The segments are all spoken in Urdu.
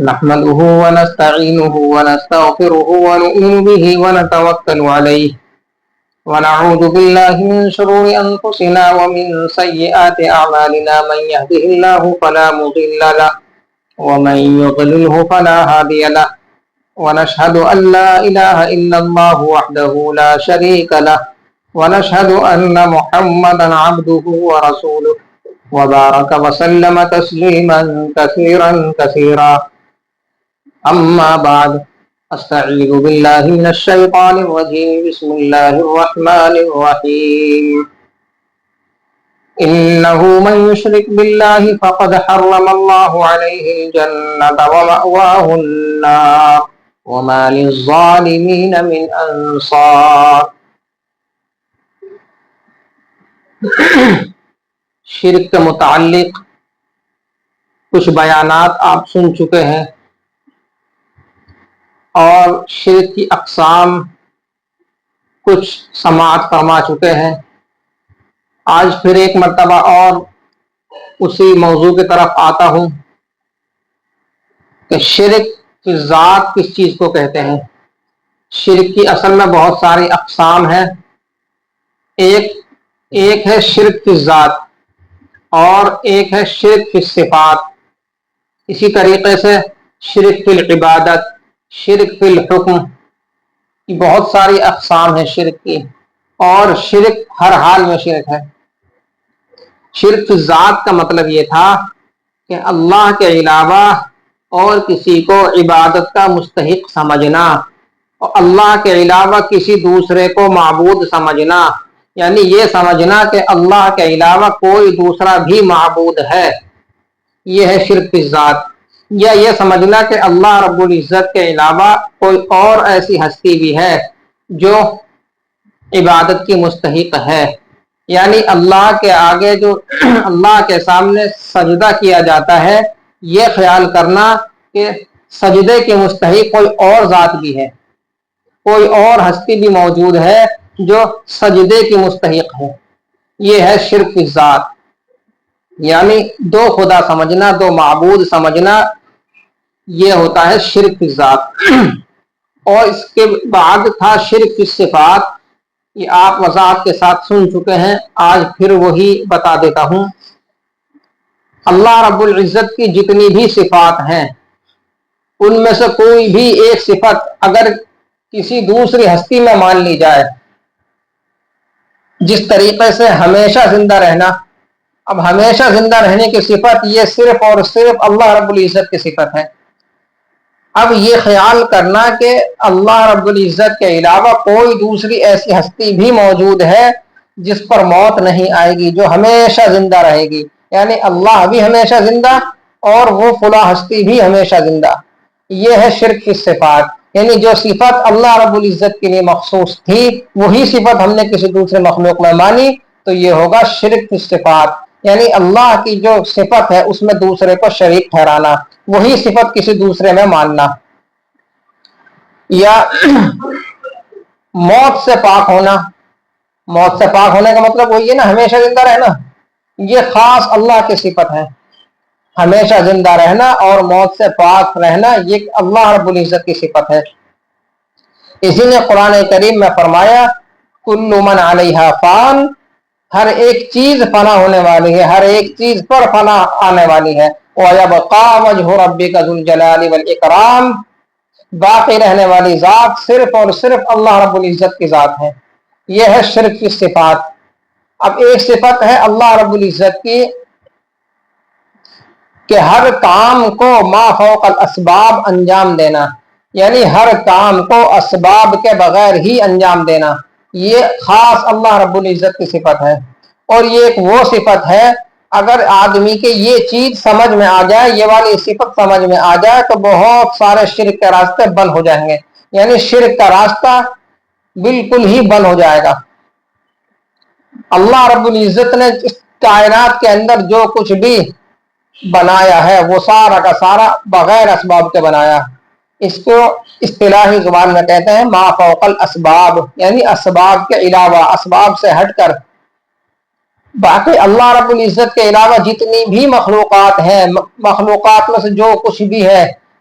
نحمده ونستعينه ونستغفره ونؤمن به ونتوكل عليه ونعوذ بالله من شرور أنفسنا ومن سيئات أعمالنا من يهده الله فلا مضل له ومن يضلله فلا هادي له ونشهد أن لا إله إلا الله وحده لا شريك له ونشهد أن محمدا عبده ورسوله وبارك وسلم تسليما كثيرا كثيرا أما بعد أستعيذ بالله من الشيطان الرجيم بسم الله الرحمن الرحيم إنه من يشرك بالله فقد حرم الله عليه الجنة ومأواه النار وما للظالمين من أنصار. شرک کے متعلق کچھ بیانات آپ سن چکے ہیں اور شرک کی اقسام کچھ سماعت فرما چکے ہیں. آج پھر ایک مرتبہ اور اسی موضوع کی طرف آتا ہوں کہ شرک کی ذات کس چیز کو کہتے ہیں. شرک کی اصل میں بہت ساری اقسام ہیں. ایک ہے شرک کی ذات اور ایک ہے شرک فی صفات. اسی طریقے سے شرک فی العبادت، شرک فی الحکم کی بہت ساری اقسام ہیں شرک کی، اور شرک ہر حال میں شرک ہے. شرک فی ذات کا مطلب یہ تھا کہ اللہ کے علاوہ اور کسی کو عبادت کا مستحق سمجھنا اور اللہ کے علاوہ کسی دوسرے کو معبود سمجھنا، یعنی یہ سمجھنا کہ اللہ کے علاوہ کوئی دوسرا بھی معبود ہے، یہ ہے شرک فی ذات. یا یہ سمجھنا کہ اللہ رب العزت کے علاوہ کوئی اور ایسی ہستی بھی ہے جو عبادت کی مستحق ہے، یعنی اللہ کے آگے جو اللہ کے سامنے سجدہ کیا جاتا ہے یہ خیال کرنا کہ سجدے کے مستحق کوئی اور ذات بھی ہے، کوئی اور ہستی بھی موجود ہے جو سجدے کی مستحق ہے. یہ ہے شرک فی ذات، یعنی دو خدا سمجھنا، دو معبود سمجھنا، یہ ہوتا ہے شرک فی ذات. اور اس کے بعد تھا شرک فی صفات. یہ آپ وضاحت کے ساتھ سن چکے ہیں، آج پھر وہی بتا دیتا ہوں. اللہ رب العزت کی جتنی بھی صفات ہیں ان میں سے کوئی بھی ایک صفت اگر کسی دوسری ہستی میں مان لی جائے، جس طریقے سے ہمیشہ زندہ رہنا، اب ہمیشہ زندہ رہنے کی صفت یہ صرف اور صرف اللہ رب العزت کی صفت ہے. اب یہ خیال کرنا کہ اللہ رب العزت کے علاوہ کوئی دوسری ایسی ہستی بھی موجود ہے جس پر موت نہیں آئے گی، جو ہمیشہ زندہ رہے گی، یعنی اللہ بھی ہمیشہ زندہ اور وہ فلاں ہستی بھی ہمیشہ زندہ، یہ ہے شرک کی صفات. یعنی جو صفت اللہ رب العزت کے لیے مخصوص تھی وہی صفت ہم نے کسی دوسرے مخلوق میں مانی تو یہ ہوگا شرک کی صفات. یعنی اللہ کی جو صفت ہے اس میں دوسرے کو شریک ٹھہرانا، وہی صفت کسی دوسرے میں ماننا. یا موت سے پاک ہونا. موت سے پاک ہونے کا مطلب وہی ہے نا، ہمیشہ زندہ رہنا. یہ خاص اللہ کی صفت ہے، ہمیشہ زندہ رہنا اور موت سے پاک رہنا یہ اللہ رب العزت کی صفت ہے. اسی نے قرآن کریم میں فرمایا کل من علیہا فان، ہر ایک چیز فنا ہونے والی ہے، ہر ایک چیز پر فنا آنے والی ہے. وَيَبْقَى وَجْهُ رَبِّكَ ذُو الْجَلَالِ وَالْإِكْرَامِ، باقی رہنے والی ذات صرف اور صرف اللہ رب العزت کی ذات ہے. یہ ہے شرک کی صفات. اب ایک صفت ہے اللہ رب العزت کی کہ ہر کام کو ما فوق الاسباب انجام دینا، یعنی ہر کام کو اسباب کے بغیر ہی انجام دینا، یہ خاص اللہ رب العزت کی صفت ہے. اور یہ ایک وہ صفت ہے اگر آدمی کے یہ چیز سمجھ میں آ جائے، یہ والی صفت سمجھ میں آ جائے تو بہت سارے شرک کے راستے بند ہو جائیں گے، یعنی شرک کا راستہ بالکل ہی بند ہو جائے گا. اللہ رب العزت نے اس کائنات کے اندر جو کچھ بھی بنایا ہے وہ سارا کا سارا بغیر اسباب کے بنایا. اس کو اصطلاحی زبان میں کہتے ہیں ما فوق الاسباب، یعنی اسباب کے علاوہ، اسباب سے ہٹ کر. باقی اللہ رب العزت کے علاوہ جتنی بھی مخلوقات ہیں، مخلوقات میں سے جو کچھ بھی ہے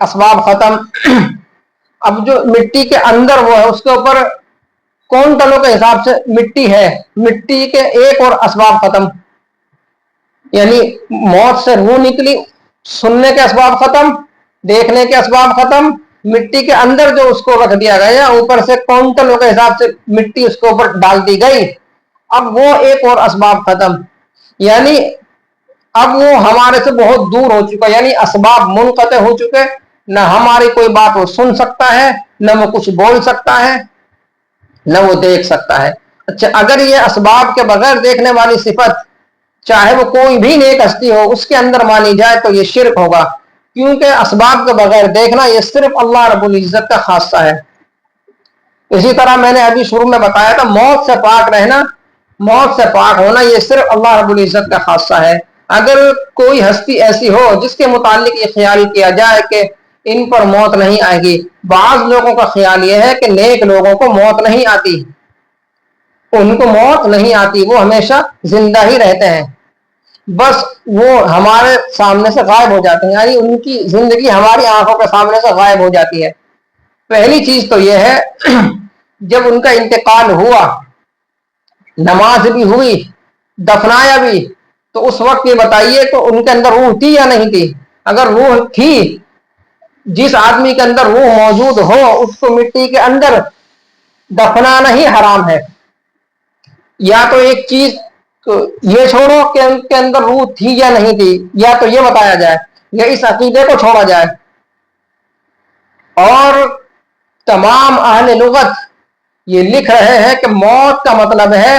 اسباب ختم. اب جو مٹی کے اندر وہ ہے اس کے اوپر کونٹلوں کے حساب سے مٹی ہے, مٹی کے ایک اور اسباب ختم, یعنی موت سے روح نکلی, سننے کے اسباب ختم, دیکھنے کے اسباب ختم, مٹی کے اندر جو اس کو رکھ دیا گیا اوپر سے کونٹلوں کے حساب سے مٹی اس کے اوپر ڈال دی گئی, اب وہ ایک اور اسباب ختم, یعنی اب وہ ہمارے سے بہت دور ہو چکا, یعنی اسباب منقطع ہو چکے, نہ ہماری کوئی بات وہ سن سکتا ہے, نہ وہ کچھ بول سکتا ہے, نہ وہ دیکھ سکتا ہے. اچھا, اگر یہ اسباب کے بغیر دیکھنے والی صفت چاہے وہ کوئی بھی نیک ہستی ہو اس کے اندر مانی جائے تو یہ شرک ہوگا, کیونکہ اسباب کے بغیر دیکھنا یہ صرف اللہ رب العزت کا خاصہ ہے. اسی طرح میں نے ابھی شروع میں بتایا تھا موت سے پاک رہنا, موت سے پاک ہونا یہ صرف اللہ رب العزت کا خاصہ ہے. اگر کوئی ہستی ایسی ہو جس کے متعلق یہ خیال کیا جائے کہ ان پر موت نہیں آئے گی, بعض لوگوں کا خیال یہ ہے کہ نیک لوگوں کو موت نہیں آتی, ان کو موت نہیں آتی, وہ ہمیشہ زندہ ہی رہتے ہیں, بس وہ ہمارے سامنے سے غائب ہو جاتے ہیں, یعنی ان کی زندگی ہماری آنکھوں کے سامنے سے غائب ہو جاتی ہے. پہلی چیز تو یہ ہے جب ان کا انتقال ہوا, نماز بھی ہوئی, دفنایا بھی, تو اس وقت یہ بتائیے تو ان کے اندر روح تھی یا نہیں تھی؟ اگر روح تھی, جس آدمی کے اندر روح موجود ہو اس کو مٹی کے اندر دفنانا ہی حرام ہے. یا تو ایک چیز یہ چھوڑو کہ ان کے اندر روح تھی یا نہیں تھی, یا تو یہ بتایا جائے, یا اس عقیدے کو چھوڑا جائے. اور تمام اہل لغت یہ لکھ رہے ہیں کہ موت کا مطلب ہے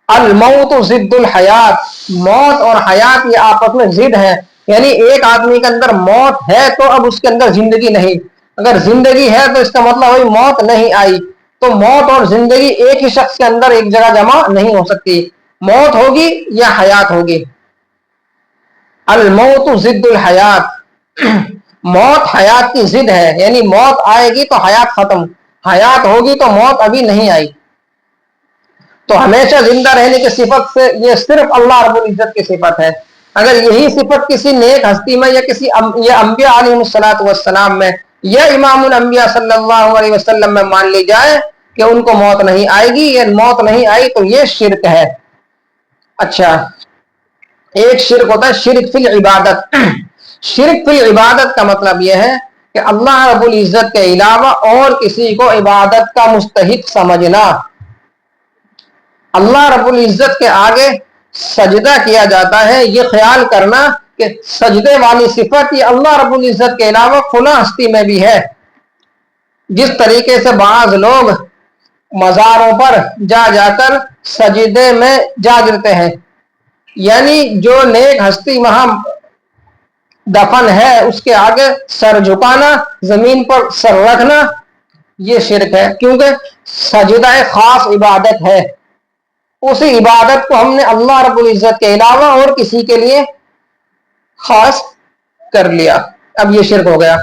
الموت ضد الحیات, موت اور حیات یہ آپس میں ضد ہیں, یعنی ایک آدمی کے اندر موت ہے تو اب اس کے اندر زندگی نہیں, اگر زندگی ہے تو اس کا مطلب وہی موت نہیں آئی, تو موت اور زندگی ایک ہی شخص کے اندر ایک جگہ جمع نہیں ہو سکتی, موت ہوگی یا حیات ہوگی. الموت ضد الحیات, موت حیات کی ضد ہے, یعنی موت آئے گی تو حیات ختم, حیات ہوگی تو موت ابھی نہیں آئی. تو ہمیشہ زندہ رہنے کی صفت سے یہ صرف اللہ رب العزت کی صفت ہے. اگر یہی صفت کسی نیک ہستی میں یا کسی یا انبیاء علیہ الصلوۃ والسلام میں یا امام الانبیاء صلی اللہ علیہ وسلم میں مان لی جائے کہ ان کو موت نہیں آئے گی, یا موت نہیں آئی, تو یہ شرک ہے. اچھا, ایک شرک ہوتا ہے شرک فی العبادت. شرک فی العبادت کا مطلب یہ ہے کہ اللہ رب العزت کے علاوہ اور کسی کو عبادت کا مستحق سمجھنا. اللہ رب العزت کے آگے سجدہ کیا جاتا ہے, یہ خیال کرنا کہ سجدے والی صفت یہ اللہ رب العزت کے علاوہ فلاں ہستی میں بھی ہے. جس طریقے سے بعض لوگ مزاروں پر جا کر سجدے میں جا گرتے ہیں, یعنی جو نیک ہستی وہاں دفن ہے اس کے آگے سر جھکانا, زمین پر سر رکھنا, یہ شرک ہے, کیونکہ سجدہ خاص عبادت ہے. اسی عبادت کو ہم نے اللہ رب العزت کے علاوہ اور کسی کے لیے خاص کر لیا, اب یہ شرک ہو گیا.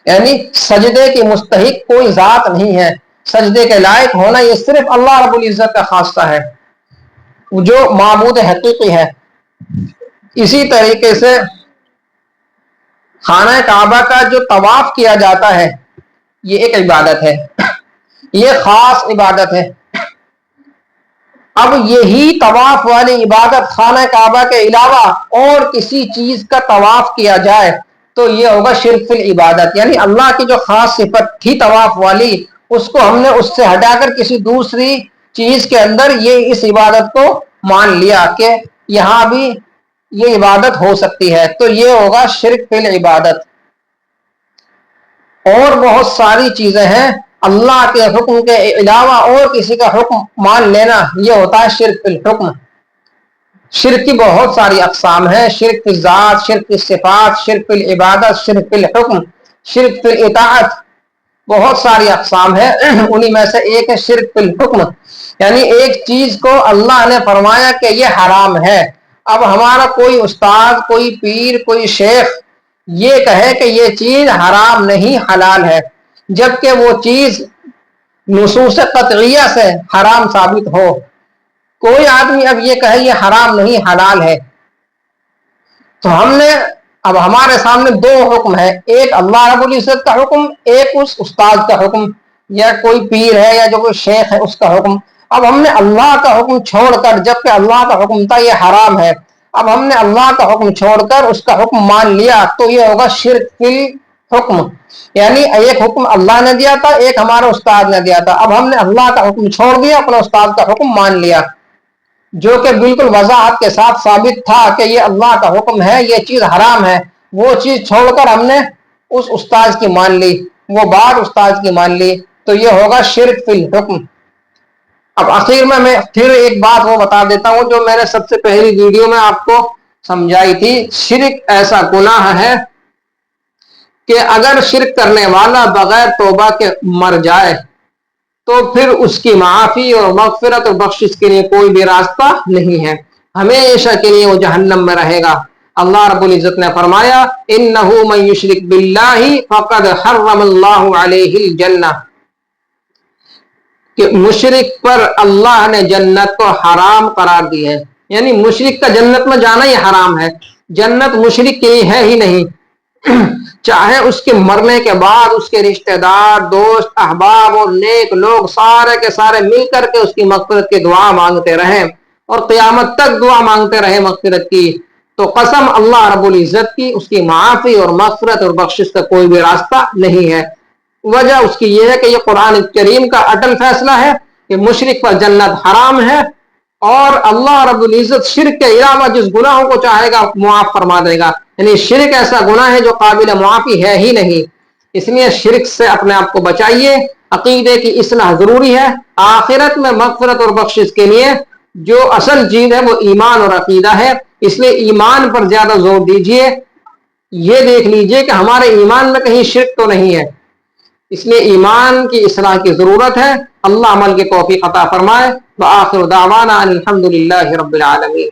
یعنی سجدے کی مستحق کوئی ذات نہیں ہے, سجدے کے لائق ہونا یہ صرف اللہ رب العزت کا خاصہ ہے جو معبود حقیقی ہے. اسی طریقے سے خانہ کعبہ کا جو طواف کیا جاتا ہے یہ ایک عبادت ہے, یہ خاص عبادت ہے. اب یہی طواف والی عبادت خانہ کعبہ کے علاوہ اور کسی چیز کا طواف کیا جائے تو یہ ہوگا شرک فی العبادت, یعنی اللہ کی جو خاص صفت تھی طواف والی اس کو ہم نے اس سے ہٹا کر کسی دوسری چیز کے اندر یہ اس عبادت کو مان لیا کہ یہاں بھی یہ عبادت ہو سکتی ہے, تو یہ ہوگا شرک فی العبادت. اور بہت ساری چیزیں ہیں, اللہ کے حکم کے علاوہ اور کسی کا حکم مان لینا یہ ہوتا ہے شرک فی الحکم. شرک کی بہت ساری اقسام ہیں, شرک فی الذات, شرک فی الصفات, شرک فی العبادت, شرک فی الحکم, شرک فی الاطاعت, بہت ساری اقسام ہیں. انہی میں سے ایک ہے شرک فی الحکم, یعنی ایک چیز کو اللہ نے فرمایا کہ یہ حرام ہے, اب ہمارا کوئی استاد, کوئی پیر, کوئی شیخ یہ کہے کہ یہ چیز حرام نہیں حلال ہے, جبکہ وہ چیز نصوص قطعیہ سے حرام ثابت ہو. کوئی آدمی اب یہ کہے یہ حرام نہیں حلال ہے, تو ہم نے اب ہمارے سامنے دو حکم ہے، ایک اللہ رب العزت کا حکم، ایک اس استاد کا حکم یا کوئی پیر ہے یا جو کوئی شیخ ہے اس کا حکم۔ اب ہم نے اللہ کا حکم چھوڑ کر، جبکہ اللہ کا حکم تھا یہ حرام ہے، اب ہم نے اللہ کا حکم چھوڑ کر اس کا حکم مان لیا تو یہ ہوگا شرک فی الحکم، یعنی ایک حکم اللہ نے دیا تھا، ایک ہمارے استاد نے دیا تھا، اب ہم نے اللہ کا حکم چھوڑ دیا، اپنا استاد کا حکم مان لیا، جو کہ بالکل وضاحت کے ساتھ ثابت تھا کہ یہ اللہ کا حکم ہے، یہ چیز حرام ہے، وہ چیز چھوڑ کر ہم نے اس استاد کی مان لی، وہ بات استاد کی مان لی، تو یہ ہوگا شرک فی الحکم۔ اب آخر میں پھر ایک بات وہ بتا دیتا ہوں جو میں نے سب سے پہلی ویڈیو میں آپ کو سمجھائی تھی۔ شرک ایسا گناہ ہے کہ اگر شرک کرنے والا بغیر توبہ کے مر جائے تو پھر اس کی معافی اور مغفرت اور بخشش کے لیے کوئی بھی راستہ نہیں ہے، ہمیشہ کے لیے وہ جہنم میں رہے گا۔ اللہ رب العزت نے فرمایا انہ من یشرک باللہ فقد حرم اللہ علیہ الجنہ، کہ مشرک پر اللہ نے جنت کو حرام قرار دی ہے، یعنی مشرک کا جنت میں جانا ہی حرام ہے، جنت مشرک کے لیے ہے ہی نہیں، چاہے اس کے مرنے کے بعد اس کے رشتہ دار، دوست، احباب اور نیک لوگ سارے کے سارے مل کر کے اس کی مغفرت کی دعا مانگتے رہیں اور قیامت تک دعا مانگتے رہے مغفرت کی، تو قسم اللہ رب العزت کی اس کی معافی اور مغفرت اور بخشش کا کوئی بھی راستہ نہیں ہے۔ وجہ اس کی یہ ہے کہ یہ قرآن کریم کا اٹل فیصلہ ہے کہ مشرک پر جنت حرام ہے، اور اللہ رب العزت شرک کے علاوہ جس گناہوں کو چاہے گا معاف فرما دے گا، یعنی شرک ایسا گناہ ہے جو قابل معافی ہے ہی نہیں، اس لیے شرک سے اپنے آپ کو بچائیے، عقیدے کی اصلاح ضروری ہے، آخرت میں مغفرت اور بخشش کے لیے جو اصل چیز ہے وہ ایمان اور عقیدہ ہے، اس لیے ایمان پر زیادہ زور دیجئے، یہ دیکھ لیجئے کہ ہمارے ایمان میں کہیں شرک تو نہیں ہے، اس لیے ایمان کی اصلاح کی ضرورت ہے۔ اللہ عمل کی توفیق عطا فرمائے۔ وآخر دعوانا الحمدللہ رب العالمین۔